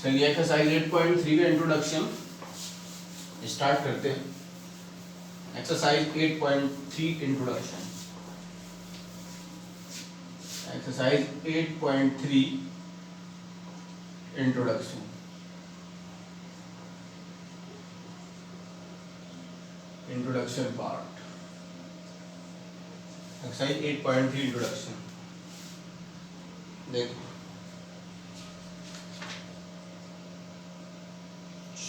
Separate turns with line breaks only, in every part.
चलिए एक्सरसाइज 8.3 का introduction start करते हैं। Exercise 8.3 introduction. Exercise 8.3 introduction. Introduction part. Exercise 8.3 introduction. देखो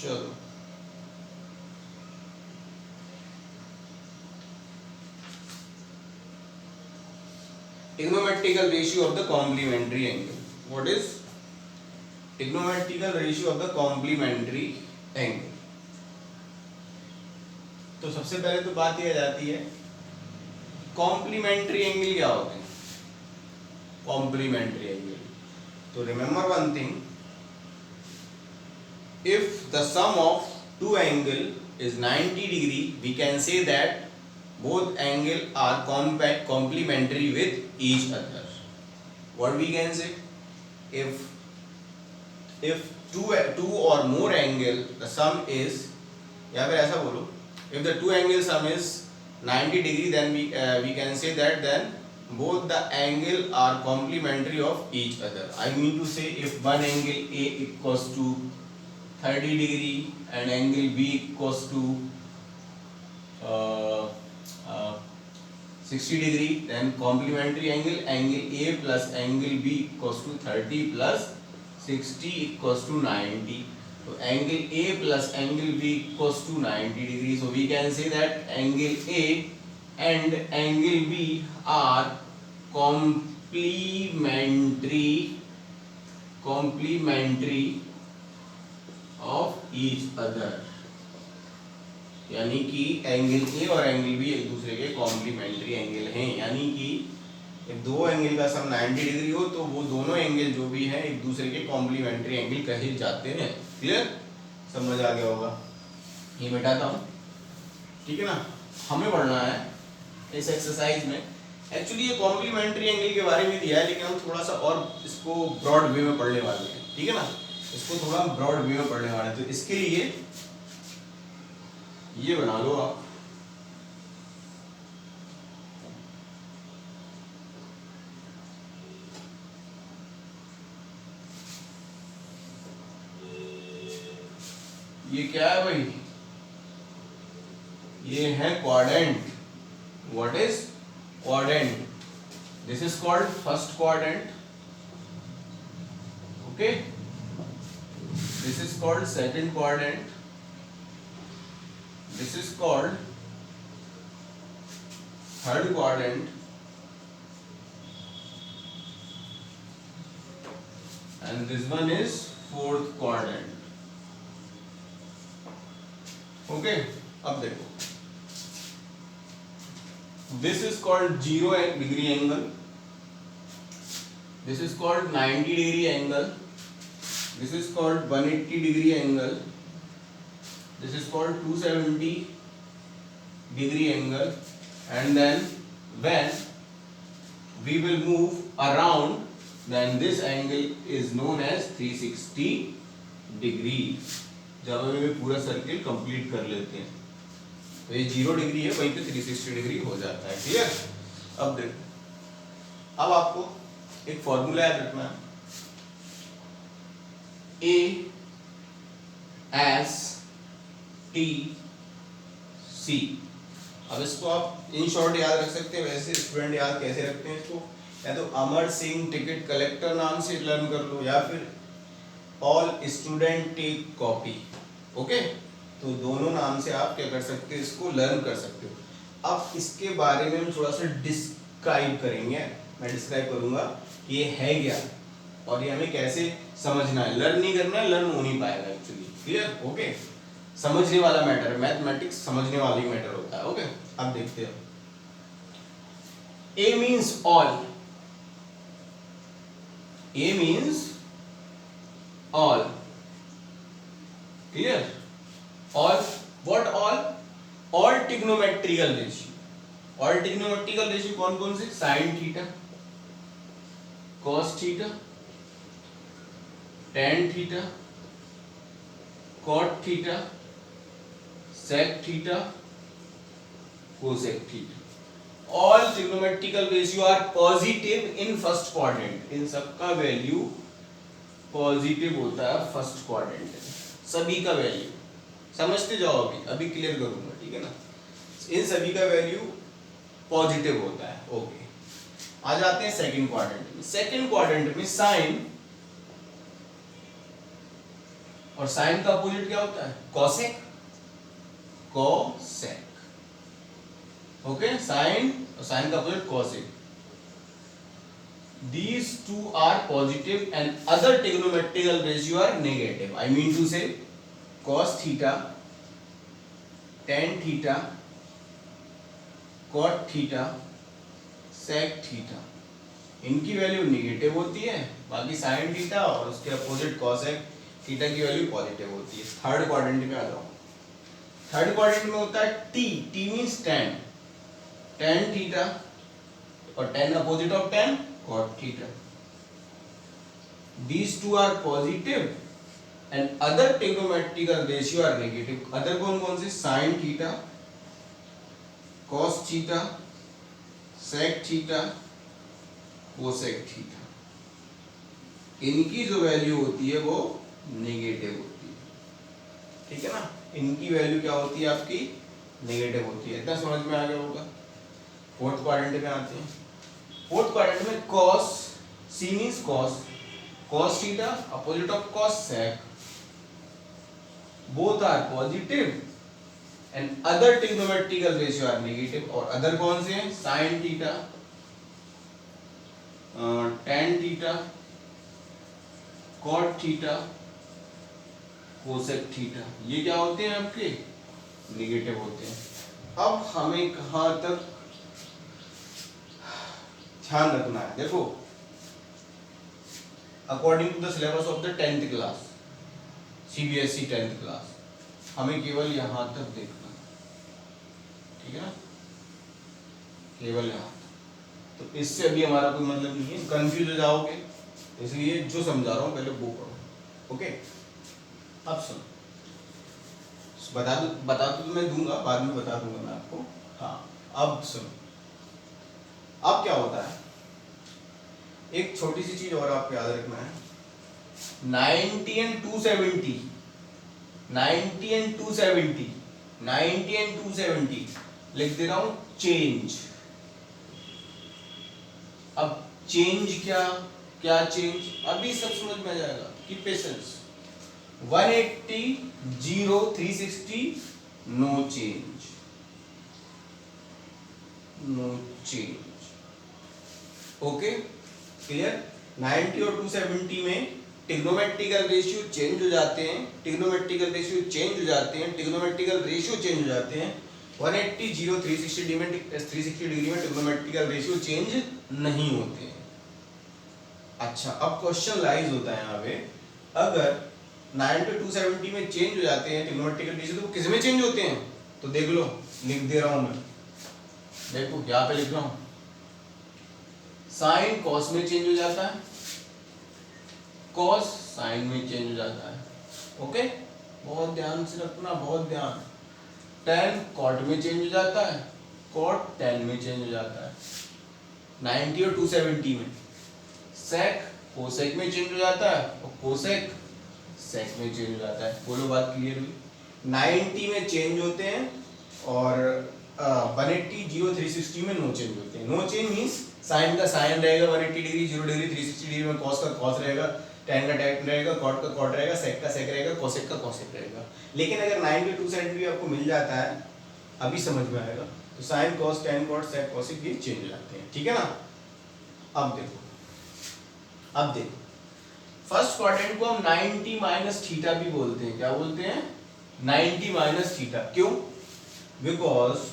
चलो trigonometrical ratio of the complementary angle. What is trigonometrical ratio of the complementary angle? तो सबसे पहले तो बात यह आ जाती है कॉम्प्लीमेंट्री एंगल क्या होते हैं। कॉम्प्लीमेंट्री एंगल, तो remember one thing, if the sum of two angle is 90 degree, we can say that both angle are complementary with each other. What we can say, if two or more angle the sum is, या फिर ऐसा बोलो, if the two angle sum is 90 degree, then we can say that then both the angle are complementary of each other. I mean to say, if one angle A equals to 30 degree and angle B equals to 60 degree, then complementary angle A plus angle B equals to 30 plus 60 equals to 90. So angle A plus angle B equals to 90 degree. So we can say that angle A and angle B are complementary of each other. यानी कि angle A और angle B एक दूसरे के complementary angle हैं। यानी कि एक दो एंगल का सम 90 डिग्री हो तो वो दोनों एंगल जो भी हैं एक दूसरे के कॉम्प्लीमेंट्री एंगल कहे जाते हैं। क्लियर, समझ आ गया होगा। ये मिटाता हूँ, ठीक है ना। हमें पढ़ना है इस एक्सरसाइज में, एक्चुअली ये कॉम्प्लीमेंट्री एंगल के बारे में दिया है, लेकिन हम थोड़ा सा और इसको ब्रॉड वे में पढ़ने वाले हैं, ठीक है ना। इसको थोड़ा ब्रॉड वे में पढ़ने वाले हैं, तो इसके लिए ये बना लो आप। ये क्या है भाई, ये है quadrant. What is quadrant? This is called first quadrant, okay. This is called second quadrant, this is called third quadrant, and this one is fourth quadrant, okay। अब देखो, this is called 0 degree angle, this is called 90 degree angle, this is called 180 degree angle, this is called 270 degree angle, and then when we will move around, then this angle is known as 360 degree। जब हम पूरा circle complete कर लेते हैं तो ये 0 degree है, वहीं पे 360 डिग्री हो जाता है। क्लियर। अब देखो, अब आपको एक फॉर्मूला याद रखना है, A as टी सी। अब इसको आप इन शॉर्ट याद रख सकते हैं। वैसे स्टूडेंट याद कैसे रखते हैं इसको, या तो अमर सिंह टिकट कलेक्टर नाम से लर्न कर लो, या फिर all student take copy, okay. तो दोनों नाम से आप क्या कर सकते हो, इसको लर्न कर सकते हो। अब इसके बारे में हम थोड़ा सा डिस्क्राइब करेंगे। मैं डिस्क्राइब करूंगा कि ये है क्या और ये हमें कैसे समझना है। लर्न नहीं करना है, लर्न हो नहीं पाएगा एक्चुअली। Clear, okay. समझने वाला मैटर है, मैथमेटिक्स समझने वाली मैटर होता है, ओके। अब देखते हैं, A means all, A means all, clear। all, what all? all trigonometrical ratio, all trigonometrical ratio कौन कौन से? sin theta, cos theta, tan theta, cot theta, sec theta, cosec theta. All trigonometrical ratio are positive in first quadrant। इन सबका value positive होता है first quadrant में, सभी का value समझते जाओ। अभी क्लियर करूंगा, ठीक है ना। इन सभी का वैल्यू पॉजिटिव होता है। ओके, आ जाते हैं सेकंड क्वाड्रेंट में। सेकंड क्वाड्रेंट में साइन, और साइन का अपोजिट क्या होता है? कॉसेक। कॉसेक, ओके, साइन और साइन का opposite cosec. These two are positive and other trigonometrical ratio are negative. I mean to say cos theta, tan theta, cot theta, sec theta, इनकी value negative होती है, बाकी sin theta और उसके opposite cosec theta की value positive होती है। Third quadrant में आ जाओ। थर्ड क्वाड्रेंट में होता है t, t means tan, tan theta और tan opposite of tan cot theta। These two are positive and other trigonometrical ratio are negative। other कौन कौन से? sin theta, cos theta, sec theta, cosec theta। इनकी जो value होती है वो negative होती है, ठीक है ना। इनकी वैल्यू क्या होती है आपकी? नेगेटिव होती है। इतना समझ में आ गया होगा। फोर्थ क्वाड्रेंट में आते हैं। फोर्थ क्वाड्रेंट में cos, c means cos, cos theta opposite of cos sec, both are positive and other trigonometrical ratio are negative। और अदर कौन से हैं? sin theta, tan theta, cot theta, cosec theta, ये क्या होते हैं आपके? नेगेटिव होते हैं। अब हमें कहां तक ध्यान रखना है? देखो, according to the syllabus of the 10th class, CBSE 10th class, हमें केवल यहां तक देखना है, ठीक है ना, केवल यहां तक। तो इससे अभी हमारा कोई मतलब नहीं है, कंफ्यूज हो जाओगे, इसलिए जो समझा रहा हूं पहले वो पढ़ो। ओके, अब सुनो, बता तो मैं दूंगा, बाद में बता दूंगा मैं आपको। हाँ, अब सुनो, अब क्या होता है, एक छोटी सी चीज और आपको याद रखना है। 90 and 270, 90 and 270, 90 and 270 लिख दे रहा हूं चेंज। अब चेंज क्या क्या चेंज, अभी सब समझ में आ जाएगा कि patience. 180, 0, 360, no change, no change. Okay, clear. 90 और 270 में ट्रिग्नोमेट्रिकल रेशियो चेंज हो जाते हैं, ट्रिग्नोमेट्रिकल रेशियो चेंज हो जाते हैं, ट्रिग्नोमेट्रिकल रेशियो चेंज हो जाते हैं। 180, 0, 360 डिग्री में, 360 डिग्री में ट्रिग्नोमेट्रिकल रेशियो चेंज नहीं होते हैं। अच्छा, अब क्वेश्चन लाइज होता है यहाँ पे, अगर 90 to 270 में चेंज हो जाते हैं ट्रिग्नोमेट्रिकल रेशियो, तो किस में चेंज होते हैं? तो देख लो, लिख दे रहा हूं मैं, देखो यहाँ पे लिख रहा हूं, साइन कॉस में चेंज हो जाता है, कॉस साइन में चेंज हो जाता है। ओके, बहुत ध्यान से रखना, बहुत ध्यान। tan कॉट में चेंज हो जाता है, कॉट tan में चेंज हो जाता है 90 और 270 में। sec कोसेक में चेंज हो जाता है और कोसेक sec में चेंज हो जाता है। बोलो, बात क्लियर हुई? 90 में चेंज होते हैं और 180, 0, 360 में नो चेंज होते हैं। नो चेंज मींस साइन का साइन रहेगा 180 डिग्री, 0 डिग्री, 360 डिग्री में कॉस का कॉस रहेगा, tan का tan रहेगा, कॉट का कॉट रहेगा, सेक का सेक रहेगा, कोसेक का कोसेक रहेगा। लेकिन अगर 90 270 भी आपको मिल जाता है, अभी समझ में आएगा, तो sine cos tan cot sec cosec ये चेंज हो जाते हैं, ठीक है ना। अब देखो, अब देखो, फर्स्ट क्वाड्रेंट को हम 90 माइनस थीटा भी बोलते हैं। क्या बोलते हैं? 90 माइनस थीटा। क्यों? Because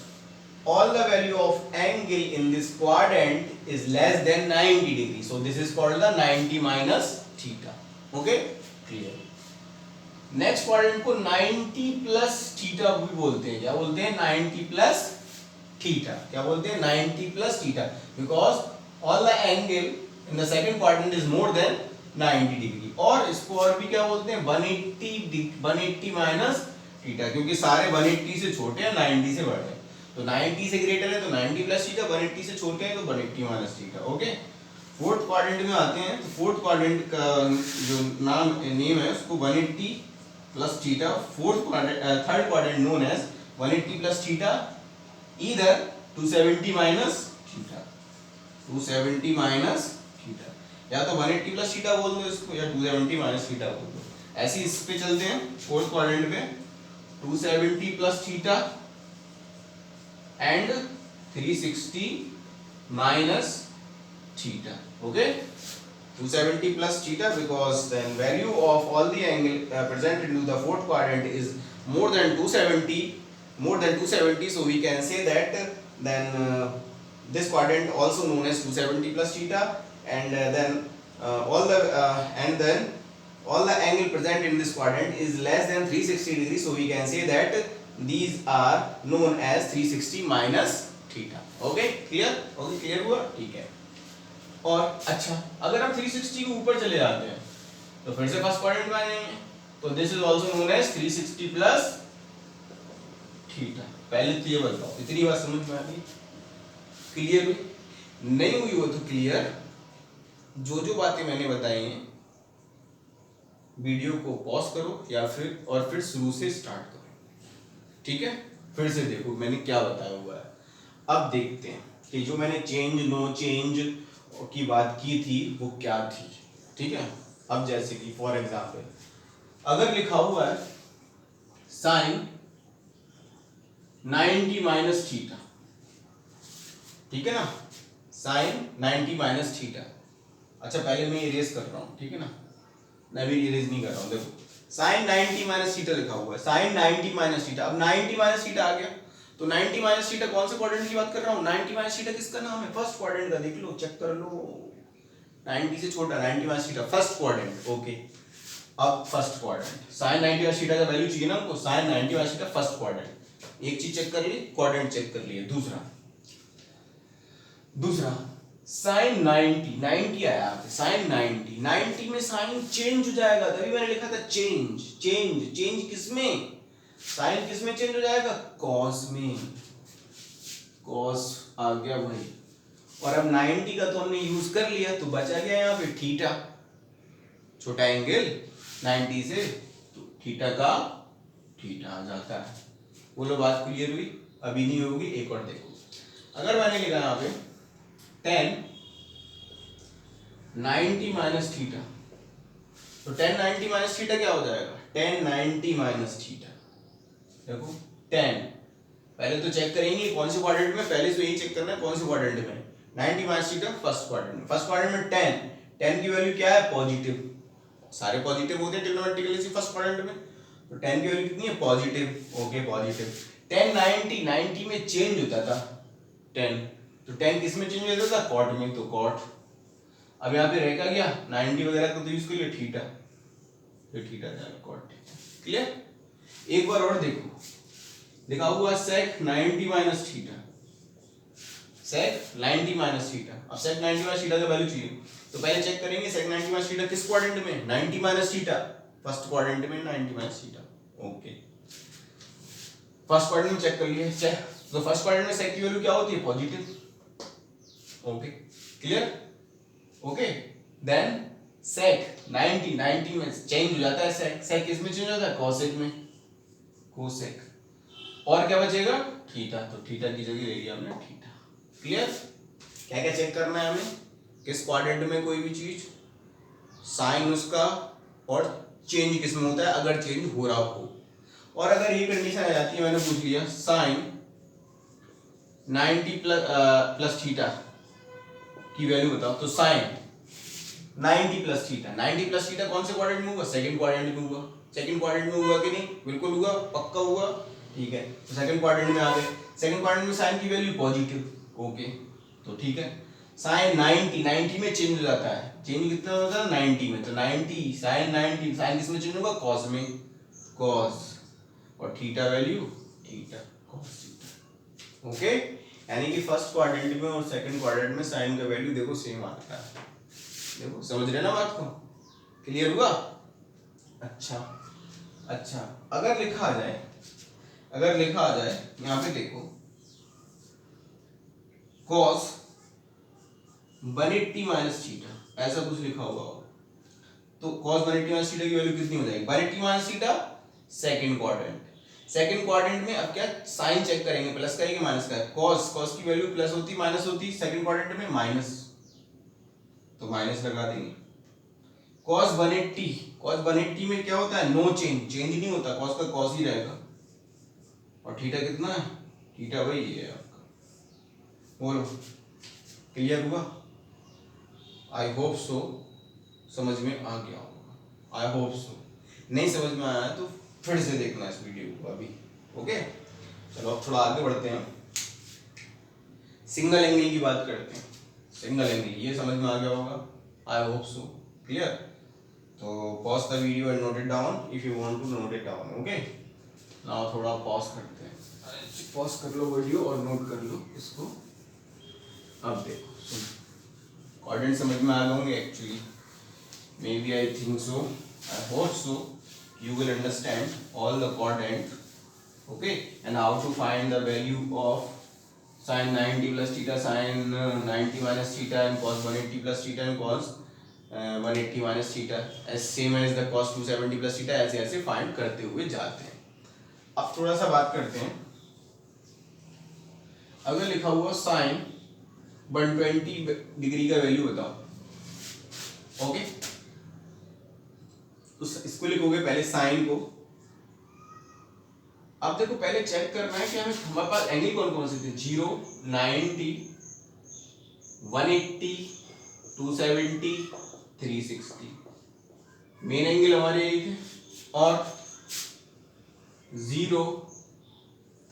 all the value of angle in this quadrant is less than 90 degree, so this is called the 90 minus theta. Okay, clear। next quadrant को 90 plus theta भी बोलते हैं। क्या बोलते हैं? 90 plus theta। क्या बोलते हैं? 90 plus theta, because all the angle in the second quadrant is more than 90 degree, और इसको और भी क्या बोलते हैं 180 माइनस थीटा, क्योंकि सारे 180 से छोटे हैं 90 से बड़े हैं, तो 90 से ग्रेटर है तो 90 प्लस थीटा, 180 से छोटे हैं तो 180 minus theta. Okay, fourth quadrant में आते हैं, तो फोर्थ क्वाड्रेंट का जो नेम है उसको 180 plus theta, third quadrant known as 180 plus theta, इधर 270 माइनस थीटा, 270 माइनस थीटा, या तो 180 प्लस थीटा बोल दो इसको, या 270 माइनस थीटा बोल दो। ऐसे इस पे चलते हैं फोर्थ क्वाड्रेंट पे, 270 plus theta and 360 minus theta. Okay, 270 plus theta because then value of all the angle present into the fourth quadrant is more than 270, so we can say that then this quadrant also known as 270 plus theta, and then all the angle present in this quadrant is less than 360 degrees, so we can say that these are known as 360 minus theta. Okay, clear? Okay, clear हुआ? ठीक है। और अच्छा, अगर हम 360 के ऊपर चले जाते हैं तो फिर से फर्स्ट क्वाड्रेंट में आ जाएंगे, तो this is also known as 360 plus theta. पहले तो ये बताओ, इतनी बात समझ में आ गई? क्लियर हुई? नहीं हुई हो तो क्लियर, जो जो बातें मैंने बताई हैं वीडियो को पॉज करो या फिर शुरू से स्टार्ट करो, ठीक है? फिर से देखो मैंने क्या बताया हुआ है। अब देखते हैं कि जो मैंने चेंज नो चेंज की बात की थी वो क्या थी, ठीक है? अब जैसे कि फॉर एग्जांपल अगर लिखा हुआ है साइन 90 माइनस थीटा, ठीक है ना, साइन 90 माइनस थीटा। अच्छा पहले मैं इरेज कर रहा हूँ, ठीक है ना, मैं भी इरेज नहीं कर रहा हूँ। देखो साइन 90 माइनस थीटा लिखा हुआ है, साइन 90 माइनस थीटा, अब 90 माइनस थीटा आ गया, तो 90 माइनस थीटा कौन से क्वाड्रेंट की बात कर रहा हूँ? 90 माइनस थीटा किसका नाम है? फर्स्ट क्वाड्रेंट का, देख लो चेक कर लो, 90 से छोटा 90 minus theta first quadrant. Okay, अब first quadrant sine 90 minus theta का वैल्यू चाहिए ना हमको, sine 90 minus theta first quadrant, एक चीज चेक कर ली, क्वाड्रेंट चेक कर लिए। दूसरा साइन 90 आया, साइन 90 में साइन चेंज हो जाएगा, तभी मैंने लिखा था चेंज किसमें? साइन किसमें चेंज हो जाएगा? कॉस में, कॉस आ गया भाई। और अब 90 का तो हमने यूज कर लिया, तो बचा गया यहाँ पे थीटा, छोटा एंगल 90 से, तो थीटा का थीटा आ जाता है। बोलो बात क्लियर हुई? अभी नहीं होगी, एक और देखो, अगर मैंने लिखा यहाँ पे 10 90 माइनस थीटा, तो 10 90 माइनस थीटा क्या हो जाएगा? 10 90 माइनस थीटा। देखो 10, पहले तो चेक करेंगे कौन से क्वाड्रेंट में, पहले तो यही चेक करना है कौन से क्वाड्रेंट में। 90 माइनस थीटा फर्स्ट क्वाड्रेंट में, फर्स्ट क्वाड्रेंट में 10 की वैल्यू क्या है? पॉजिटिव, सारे पॉजिटिव होते हैं ट्रिग्नोमेट्रिकली फर्स्ट क्वाड्रेंट में, तो 10 की वैल्यू कितनी है? पॉजिटिव। Okay positive. 10 90 में चेंज होता था 10, तो 10 किस में चेंज होता था? कॉट में, तो कॉट। अब यहाँ पे रहेगा क्या? 90 वगैरह को तो यूज कर लिया थीटा, तो थीटा जाएगा कॉट। क्लियर? एक बार और देखो, लिखा हुआ सेक 90 माइनस थीटा, सेक 90 माइनस थीटा। अब सेक 90 माइनस थीटा का वैल्यू चाहिए, तो पहले चेक करेंगे सेक 90 माइनस थीटा किस क्वाड्रेंट में? 90 माइनस थीटा फर्स्ट क्वाड्रेंट में, 90 minus theta. Okay, first quadrant में चेक कर लिए, चेक, तो फर्स्ट क्वाड्रेंट में सेक की वैल्यू क्या होती है? Positive. Okay clear? Okay, then sec 90 में चेंज हो जाता है, सेक किस में चेंज हो जाता है? कोसेक में, कोसेक। और क्या बचेगा? थीटा, तो थीटा की जगह ले लिया हमने थीटा। क्लियर? क्या क्या चेक करना है हमें? किस क्वाड्रेंट में कोई भी चीज, साइन उसका, और चेंज किस में होता है अगर चेंज हो रहा हो। और अगर ये कंडीशन आ जाती है, मैंने पूछ लिया साइन 90 प्लस थीटा की वैल्यू बताओ, तो sine 90 plus theta, 90 plus theta कौन से क्वाड्रेंट में हुआ? सेकंड क्वाड्रेंट में हुआ। सेकंड क्वाड्रेंट में हुआ कि नहीं? बिल्कुल हुआ, पक्का हुआ। ठीक है, तो सेकंड क्वाड्रेंट में आ गए। सेकंड क्वाड्रेंट में साइन की वैल्यू पॉजिटिव। ओके, तो ठीक है, साइन 90 में चेंज हो जाता है, चेंज कितना होता है? 90 में, तो 90 साइन 90, साइन किस में चेंज होगा? कॉस में, कॉस, और theta value theta, cos theta. Okay, यानी कि फर्स्ट क्वाड्रेंट में और सेकंड क्वाड्रेंट में साइन का वैल्यू देखो सेम आता है। देखो समझ रहे ना बात को? क्लियर हुआ? अच्छा अच्छा, अगर लिखा आ जाए यहाँ पे देखो cos 180 माइनस थीटा, ऐसा कुछ लिखा हुआ हो तो cos 180 माइनस थीटा की वैल्यू कितनी हो जाएगी? 180 माइनस थीटा सेकंड क्वाड्रेंट में। अब क्या साइन चेक करेंगे, प्लस का है कि माइनस का है? cos की वैल्यू प्लस होती माइनस होती, सेकंड क्वाड्रेंट में माइनस, तो माइनस लगा देंगे। cos 180 में क्या होता है? नो चेंज नहीं होता, cos का cos ही रहेगा। और थीटा कितना है? थीटा वही है आपका। बोलो क्लियर हुआ? आई होप सो समझ में आ गया होगा, आई होप सो। नहीं समझ में आया तो फिर से देखना इस वीडियो को अभी। ओके चलो अब थोड़ा आगे बढ़ते हैं, सिंगल एंगल की बात करते हैं। सिंगल एंगल ये समझ में आ गया होगा, आई होप सो। क्लियर? तो pause the video and note it down if you want to note it down. Okay now थोड़ा पॉज करते हैं, पॉज कर लो वीडियो और नोट कर लो इसको। अब देखो सुनो, कोऑर्डिनेट समझ में आ गए होंगे actually, maybe I think so, I hope so you will understand all the coordinate, okay, and how to find the value of sin 90 plus theta, sin 90 minus theta, and cos 180 plus theta, and cos 180 minus theta, as same as the cos 270 plus theta, ऐसे ऐसे find करते हुए जाते हैं। अब थोड़ा सा बात करते हैं, अगर लिखा हुआ sin 120 डिग्री का वैल्यू बताओ, ओके तो इसको लिखोगे पहले साइन को। अब देखो पहले चेक करना है कि हमारे पास एंगल कौन कौन से थे? 0, 90, 180, 270, 360 मेन एंगल हमारे यही थे। और 0,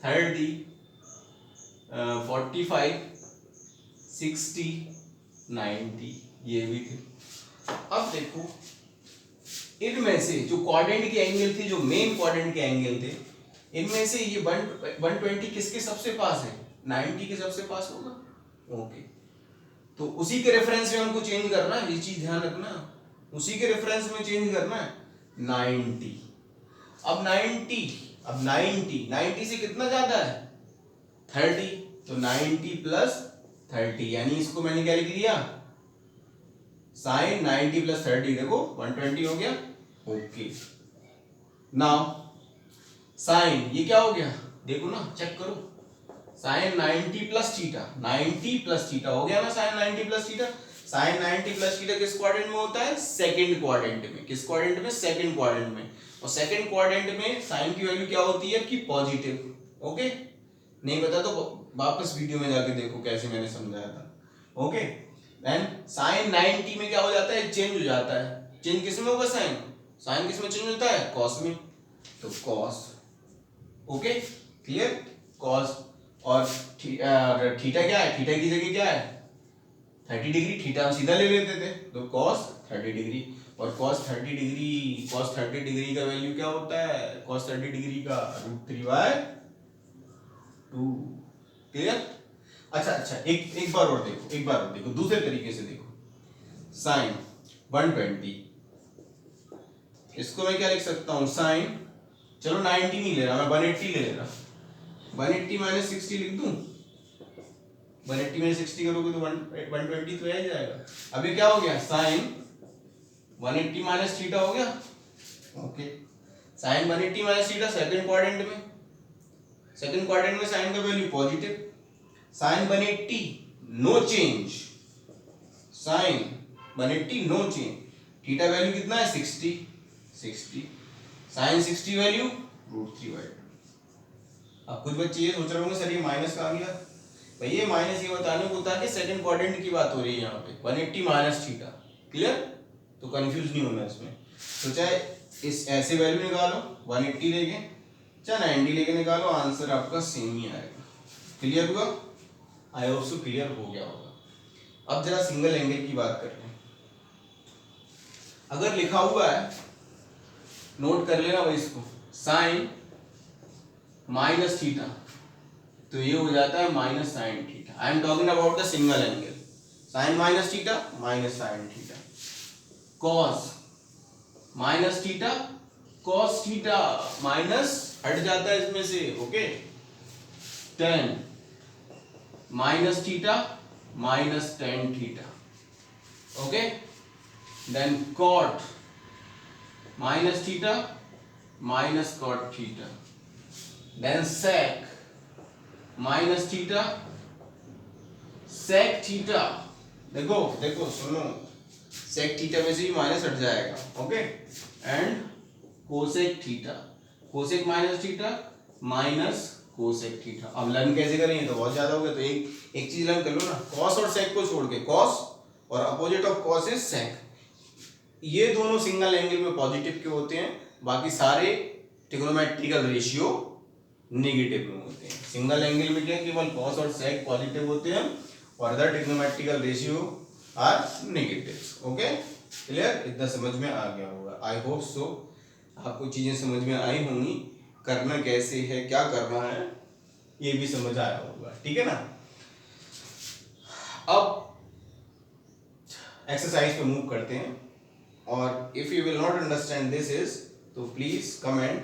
30, 45, 60, 90 ये भी थे। अब देखो इनमें से जो क्वाड्रेंट के एंगल थे, जो मेन क्वाड्रेंट के एंगल थे, इनमें से ये 120 किसके सबसे पास है? 90 के सबसे पास होगा। ओके तो उसी के रेफरेंस में हमको चेंज करना है, ये चीज ध्यान रखना, उसी के रेफरेंस में चेंज करना है 90। अब 90 से कितना ज्यादा है? 30, तो 90 प्लस 30 यानी इसको मैंने क्या लिख लिया? साइन 90 प्लस 30 देखो 120 हो गया। ओके नाउ साइन ये क्या हो गया? देखो ना चेक करो, sine 90 plus theta, 90 plus theta हो गया ना sine 90 plus theta. Sine 90 plus theta किस क्वाड्रेंट में होता है? सेकंड क्वाड्रेंट में। किस क्वाड्रेंट में? सेकंड क्वाड्रेंट में। और सेकंड क्वाड्रेंट में साइन की वैल्यू क्या होती है आपकी? पॉजिटिव। ओके नहीं पता तो वापस वीडियो में जाके देखो कैसे मैंने समझाया था। ओके देन साइन 90 में क्या हो जाता है? चेंज हो जाता है। चेंज किस में होगा? साइन किस में चेंज होता है? कॉस में, तो कॉस। Okay clear? कॉस और थीटा क्या है? थीटा की जगह क्या है? 30 डिग्री। थीटा हम सीधा ले लेते थे तो cos 30 डिग्री। और cos 30 डिग्री का वैल्यू क्या होता है? cos 30 डिग्री का √3/2। क्लियर? अच्छा एक बार और देखो दूसरे तरीके से देखो, साइन 120 इसको मैं क्या लिख सकता हूं? साइन, चलो 90 नहीं ले रहा मैं, 180 ले रहा, 180 माइनस 60 लिख दूं। 180 में 60 करोगे तो 120 तो आ ही जाएगा। अब ये क्या हो गया? साइन 180 माइनस थीटा हो गया। Okay sine 180 minus theta second quadrant में साइन का value positive. Sine 180 no change, sine 180 no change, theta value कितना है? 60, साइन 60 वैल्यू √3/2। अब कुछ बच्चे ये सोच रहे होंगे सर ये माइनस कहाँ गया? भाई ये माइनस ये बताने को होता है कि सेकंड क्वाड्रेंट की बात हो रही है यहाँ पे, 180 माइनस थीटा। क्लियर? तो कंफ्यूज नहीं होना इसमें। तो चाहे इस ऐसे वैल्यू निकालो 180 लेके, चाहे 90 लेके निकालो, आंसर आपका सेम ही आएगा। क्लियर हुआ? आई होप सो क्लियर हो गया होगा। अब जरा सिंगल एंगल की बात करते हैं। अगर लिखा हुआ है, नोट कर लेना भाई इसको, साइन माइनस थीटा, तो ये हो जाता है minus sine theta. I am talking about the single angle, sine minus theta minus sine theta. Cos minus theta cos theta, minus हट जाता है इसमें से, okay, tan minus theta minus tan theta, okay, then cot minus theta minus cot theta, then sec minus theta sec theta, देखो देखो सुनो, sec theta में से भी माइनस हट जाएगा, okay, and cosec theta, cosec minus theta minus cosec theta. अब learn कैसे करेंगे, तो बहुत ज्यादा हो गया, तो एक चीज लर्न कर लो ना, कॉस और सेक को छोड़ के, कॉस और opposite of cos is sec, ये दोनों सिंगल एंगल में पॉजिटिव के होते हैं, बाकी सारे ट्रिग्नोमेट्रिकल रेशियो नेगेटिव में होते हैं। सिंगल एंगल में क्या, केवल कॉस और सेक पॉजिटिव होते हैं और other trigonometrical ratio are negative, okay, clear, इतना समझ में आ गया होगा, आई होप सो, आपको चीजें समझ में आई होंगी, करना कैसे है, क्या करना है, ये भी समझ आया होगा, ठीक है ना। अब एक्सरसाइज पे मूव करते हैं, और if you will not understand this is, तो please comment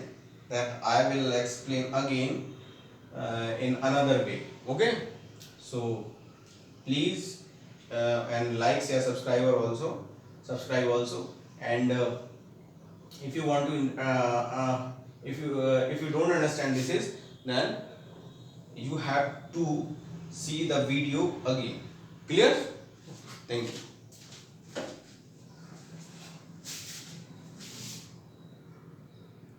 that I will explain again in another way, okay, so please and like, share, subscribe also, and if you want to if you don't understand this is, then you have to see the video again, clear, thank you.